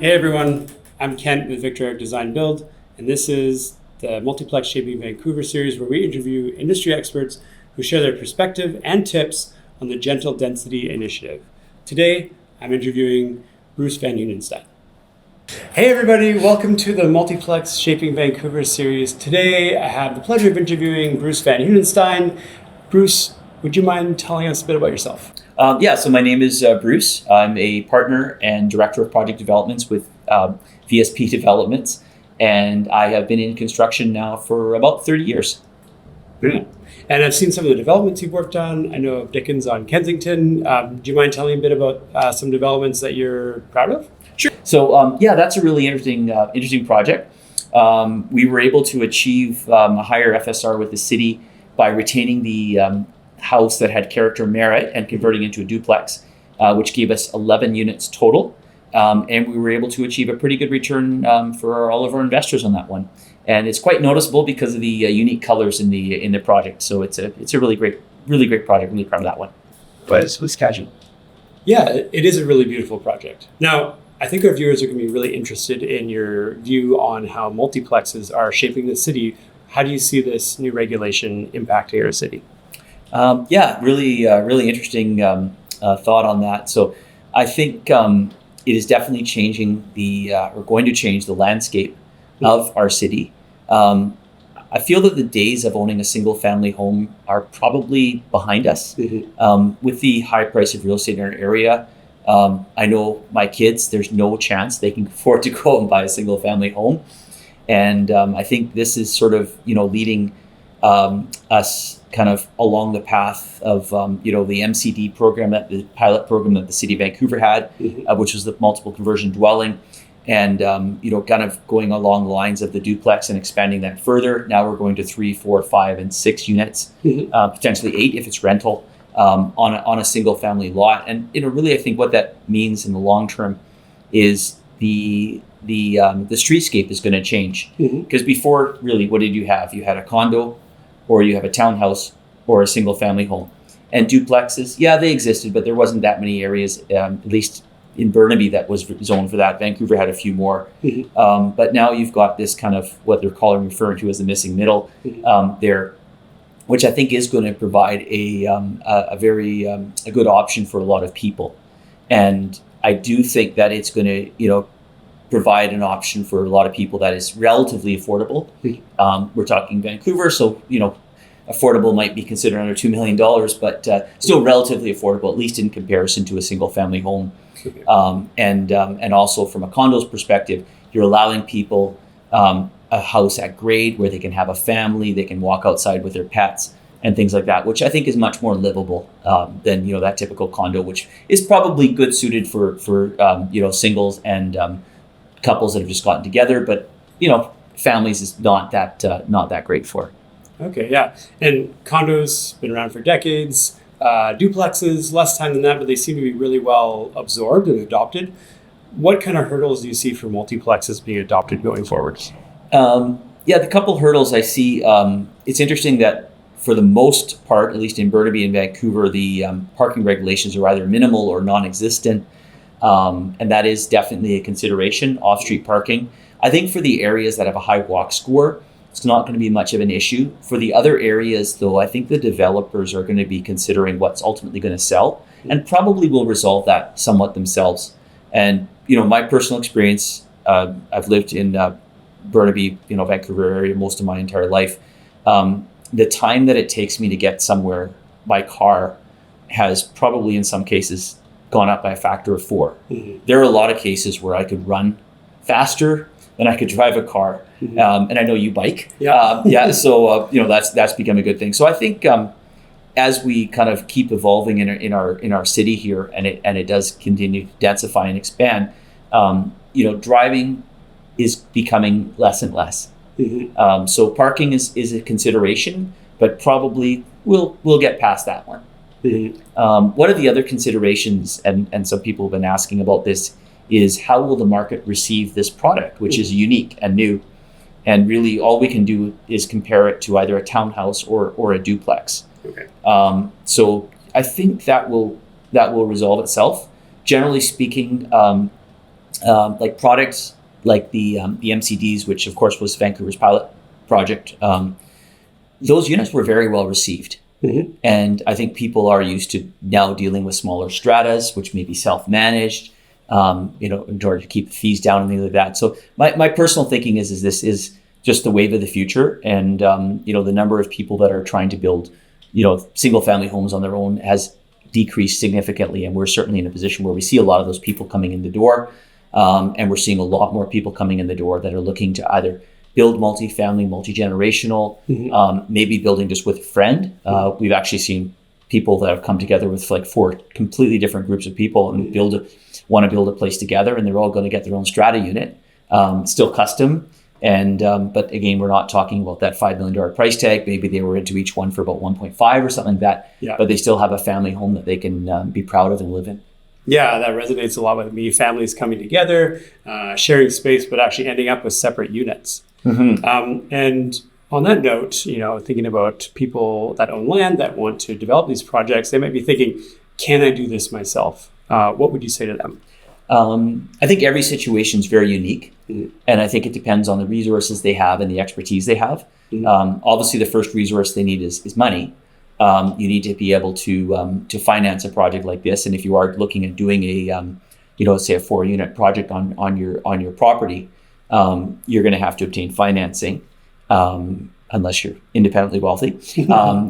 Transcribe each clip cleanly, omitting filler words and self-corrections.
Hey everyone, I'm Kent with VictorEric Design+Build, and this is the Multiplex Shaping Vancouver series where we interview industry experts who share their perspective and tips on the Gentle Density Initiative. Today, I'm interviewing Bruce van Hunenstijn. Hey everybody, welcome to the Multiplex Shaping Vancouver series. Today, I have the pleasure of interviewing Bruce van Hunenstijn. Bruce, would you mind telling us a bit about yourself? So my name is Bruce. I'm a partner and director of project developments with VSP Developments, and I have been in construction now for about 30 years. Brilliant. And I've seen some of the developments you've worked on. I know of Dickens on Kensington. Do you mind telling a bit about some developments that you're proud of? Sure. So that's a really interesting project. We were able to achieve a higher FSR with the city by retaining the house that had character merit and converting into a duplex, which gave us 11 units total. And we were able to achieve a pretty good return for all of our investors on that one. And it's quite noticeable because of the unique colors in the project. So it's a really great project. Really proud of that one. But it's casual. Yeah, it is a really beautiful project. Now, I think our viewers are going to be really interested in your view on how multiplexes are shaping the city. How do you see this new regulation impacting our city? Really interesting thought on that. So I think it is definitely changing going to change the landscape of our city. I feel that the days of owning a single family home are probably behind us. Mm-hmm. With the high price of real estate in our area, I know my kids, there's no chance they can afford to go and buy a single family home. And I think this is sort of, leading us kind of along the path of, the MCD program, the pilot program that the city of Vancouver had, mm-hmm. Which was the multiple conversion dwelling. And, kind of going along the lines of the duplex and expanding that further. Now we're going to 3, 4, 5, and 6 units, mm-hmm. Potentially 8 if it's rental, on a single family lot. And, really I think what that means in the long term is the streetscape is going to change. Because mm-hmm. before, really, what did you have? You had a condo, or you have a townhouse, or a single family home. And duplexes, they existed, but there wasn't that many areas, at least in Burnaby, that was zoned for that. Vancouver had a few more. Mm-hmm. But now you've got this kind of what they're referring to as the missing middle, mm-hmm. There, which I think is going to provide a very good option for a lot of people. And I do think that it's going to, provide an option for a lot of people that is relatively affordable. Mm-hmm. We're talking Vancouver, so affordable might be considered under $2 million, but still relatively affordable, at least in comparison to a single family home. And also from a condo's perspective, you're allowing people a house at grade where they can have a family, they can walk outside with their pets and things like that, which I think is much more livable than that typical condo, which is probably good suited for singles and couples that have just gotten together, but families is not that great for. Okay, yeah, and condos been around for decades. Duplexes, less time than that, but they seem to be really well absorbed and adopted. What kind of hurdles do you see for multiplexes being adopted going forward? The couple hurdles I see, it's interesting that for the most part, at least in Burnaby and Vancouver, the parking regulations are either minimal or non-existent. And that is definitely a consideration, off-street parking. I think for the areas that have a high walk score, it's not going to be much of an issue. For the other areas, though, I think the developers are going to be considering what's ultimately going to sell and probably will resolve that somewhat themselves. And, my personal experience, I've lived in Burnaby, Vancouver area most of my entire life. The time that it takes me to get somewhere by car has probably in some cases gone up by a factor of 4. Mm-hmm. There are a lot of cases where I could run faster than I could drive a car. Mm-hmm. And I know you bike. Yeah. So, that's become a good thing. So I think as we kind of keep evolving in our city here and it does continue to densify and expand, driving is becoming less and less. Mm-hmm. So parking is a consideration, but probably we'll get past that one. Mm-hmm. One of the other considerations, and some people have been asking about this, is how will the market receive this product, which is unique and new? And really all we can do is compare it to either a townhouse or a duplex. Okay. So I think that will resolve itself. Generally speaking, like products like the MCDs, which of course was Vancouver's pilot project. Those units were very well received. And I think people are used to now dealing with smaller stratas, which may be self-managed, in order to keep the fees down and things like that. So my personal thinking is this is just the wave of the future. And, the number of people that are trying to build, single family homes on their own has decreased significantly. And we're certainly in a position where we see a lot of those people coming in the door. And we're seeing a lot more people coming in the door that are looking to either build multi-family, multi-generational, maybe building just with a friend. We've actually seen people that have come together with like 4 completely different groups of people and want to build a place together, and they're all going to get their own strata unit, still custom. And but again, we're not talking about that $5 million price tag. Maybe they were into each one for about 1.5 or something like that. Yeah. But they still have a family home that they can be proud of and live in. Yeah, that resonates a lot with me. Families coming together, sharing space, but actually ending up with separate units. And on that note, thinking about people that own land that want to develop these projects, they might be thinking, can I do this myself? What would you say to them? I think every situation is very unique. And I think it depends on the resources they have and the expertise they have. Obviously, the first resource they need is money. You need to be able to finance a project like this. And if you are looking at doing a, say a 4-unit project on your property, you're going to have to obtain financing, unless you're independently wealthy.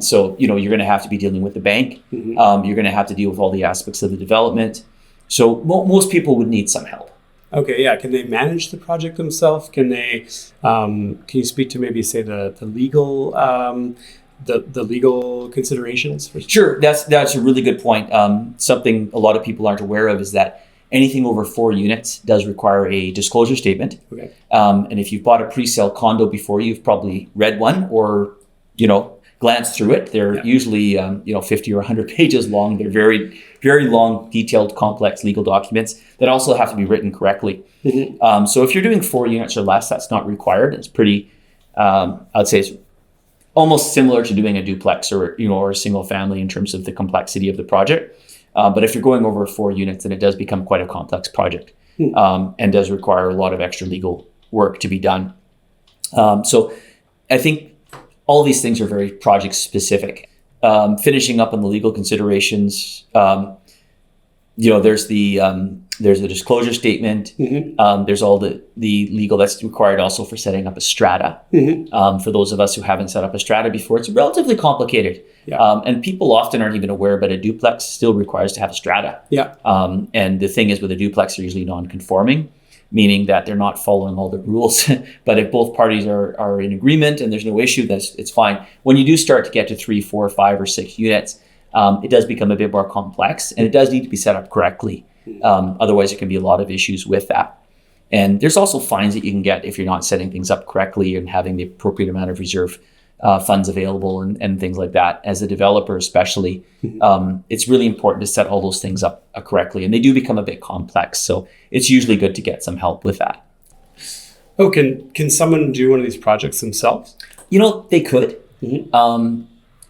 So, you're going to have to be dealing with the bank. You're going to have to deal with all the aspects of the development. So most people would need some help. Okay, yeah. Can they manage the project themselves? Can they? Can you speak to maybe say the legal the legal considerations? Sure, that's a really good point. Something a lot of people aren't aware of is that anything over 4 units does require a disclosure statement. Okay. And if you've bought a pre-sale condo before, you've probably read one or glanced through it. They're usually 50 or 100 pages long. They're very, very long, detailed, complex legal documents that also have to be written correctly. So if you're doing 4 units or less, that's not required. It's pretty, I'd say it's almost similar to doing a duplex or a single family in terms of the complexity of the project. But if you're going over 4 units, then it does become quite a complex project and does require a lot of extra legal work to be done. So I think all these things are very project specific. Finishing up on the legal considerations, there's a disclosure statement. There's all the legal that's required also for setting up a strata. For those of us who haven't set up a strata before, it's relatively complicated. And people often aren't even aware, but a duplex still requires to have a strata. And the thing is with a duplex, they're usually non-conforming, meaning that they're not following all the rules. But if both parties are in agreement and there's no issue, it's fine. When you do start to get to 3, 4, 5, or 6 units, it does become a bit more complex, and it does need to be set up correctly. Otherwise, there can be a lot of issues with that. And there's also fines that you can get if you're not setting things up correctly and having the appropriate amount of reserve funds available and things like that. As a developer especially, it's really important to set all those things up correctly, and they do become a bit complex. So it's usually good to get some help with that. Oh, can someone do one of these projects themselves? They could.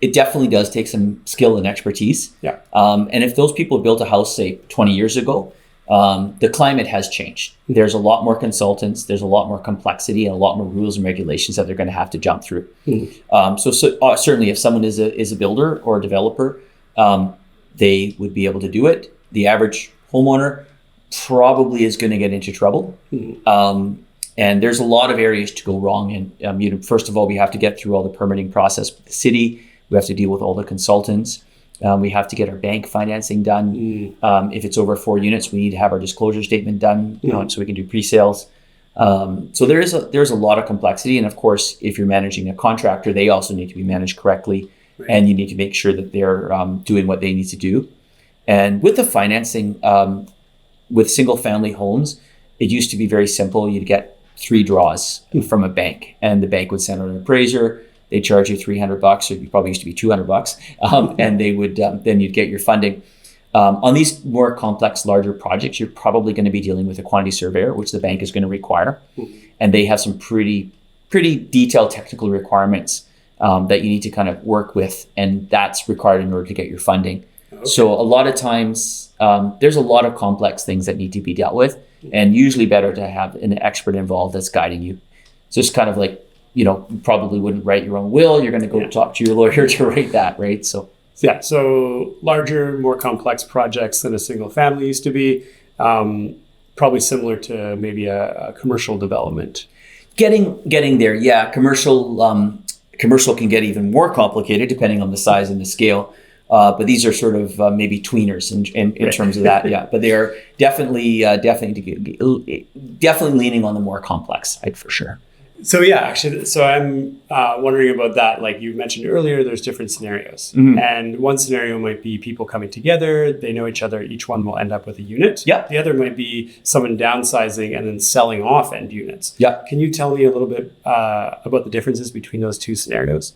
It definitely does take some skill and expertise. And if those people built a house, say 20 years ago, the climate has changed. There's a lot more consultants, there's a lot more complexity and a lot more rules and regulations that they're going to have to jump through. So certainly if someone is a builder or a developer, they would be able to do it. The average homeowner probably is going to get into trouble. And there's a lot of areas to go wrong. And first of all, we have to get through all the permitting process with the city. We have to deal with all the consultants. We have to get our bank financing done. If it's over 4 units, we need to have our disclosure statement done so we can do pre-sales. So there's a lot of complexity. And of course, if you're managing a contractor, they also need to be managed correctly. Right. And you need to make sure that they're doing what they need to do. And with the financing, with single family homes, it used to be very simple. You'd get 3 draws from a bank, and the bank would send out an appraiser. They charge you $300, or it probably used to be $200, and they would then you'd get your funding. On these more complex, larger projects, you're probably going to be dealing with a quantity surveyor, which the bank is going to require, and they have some pretty detailed technical requirements that you need to kind of work with, and that's required in order to get your funding. Okay. So a lot of times, there's a lot of complex things that need to be dealt with, and usually better to have an expert involved that's guiding you. So it's kind of like, you probably wouldn't write your own will. You're going to go talk to your lawyer to write that, right? So yeah, so larger, more complex projects than a single family used to be, probably similar to maybe a commercial development. Getting there, yeah. Commercial can get even more complicated depending on the size and the scale. But these are sort of maybe tweeners in terms of that, yeah. But they are definitely leaning on the more complex side for sure. So yeah, actually, so I'm wondering about that. Like you mentioned earlier, there's different scenarios. And one scenario might be people coming together, they know each other, each one will end up with a unit. Yeah. The other might be someone downsizing and then selling off end units. Yeah. Can you tell me a little bit about the differences between those two scenarios?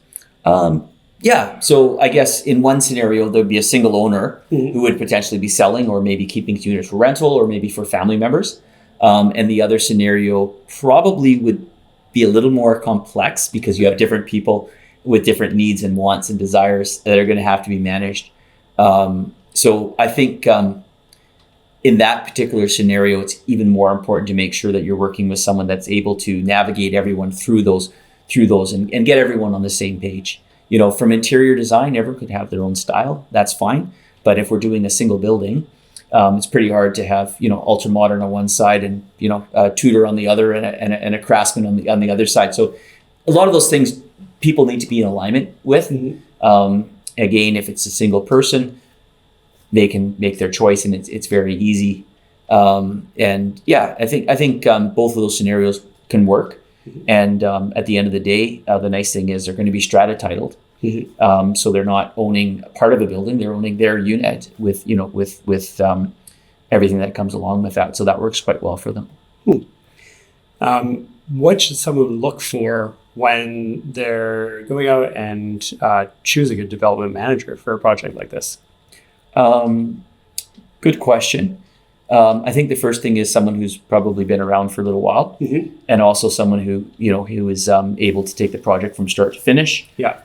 Yeah. So I guess in one scenario, there'd be a single owner who would potentially be selling or maybe keeping units for rental or maybe for family members. And the other scenario probably would be a little more complex because you have different people with different needs and wants and desires that are going to have to be managed. So I think in that particular scenario, it's even more important to make sure that you're working with someone that's able to navigate everyone through those and get everyone on the same page. From interior design, everyone could have their own style. That's fine. But if we're doing a single building, it's pretty hard to have, ultra modern on one side and, a Tudor on the other and a Craftsman on the other side. So a lot of those things people need to be in alignment with. Again, if it's a single person, they can make their choice and it's very easy. And yeah, I think both of those scenarios can work. And at the end of the day, the nice thing is they're going to be strata titled. So they're not owning part of a building; they're owning their unit with everything that comes along with that. So that works quite well for them. What should someone look for when they're going out and choosing a development manager for a project like this? Good question. I think the first thing is someone who's probably been around for a little while, and also someone who is able to take the project from start to finish. Yeah.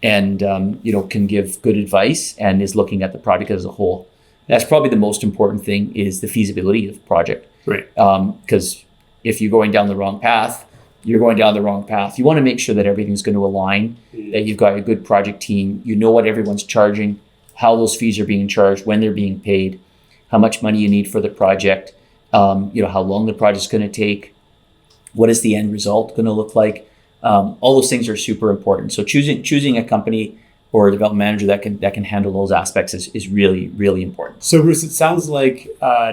And can give good advice and is looking at the project as a whole. That's probably the most important thing is the feasibility of the project. Right. Because if you're going down the wrong path, you're going down the wrong path. You want to make sure that everything's going to align, that you've got a good project team. You know what everyone's charging, how those fees are being charged, when they're being paid, how much money you need for the project, how long the project's going to take, what is the end result going to look like. All those things are super important. So choosing a company or a development manager that can handle those aspects is really, really important. So Bruce, it sounds like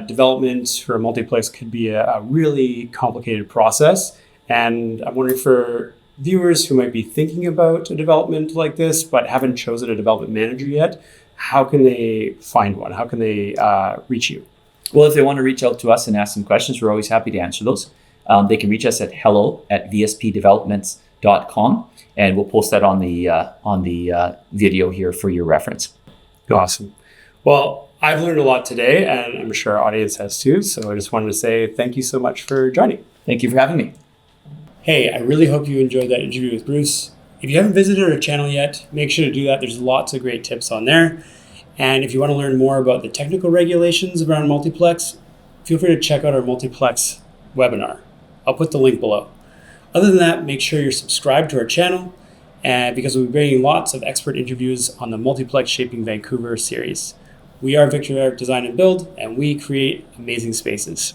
development for a multiplex could be a really complicated process. And I'm wondering for viewers who might be thinking about a development like this, but haven't chosen a development manager yet, how can they find one? How can they reach you? Well, if they want to reach out to us and ask some questions, we're always happy to answer those. They can reach us at hello@vspdevelopments.com, and we'll post that on the video here for your reference. Awesome. Well, I've learned a lot today, and I'm sure our audience has too. So I just wanted to say thank you so much for joining. Thank you for having me. Hey, I really hope you enjoyed that interview with Bruce. If you haven't visited our channel yet, make sure to do that. There's lots of great tips on there. And if you want to learn more about the technical regulations around multiplex, feel free to check out our multiplex webinar. I'll put the link below. Other than that, make sure you're subscribed to our channel because we'll be bringing lots of expert interviews on the Multiplex Shaping Vancouver series. We are VictorEric Design+Build, and we create amazing spaces.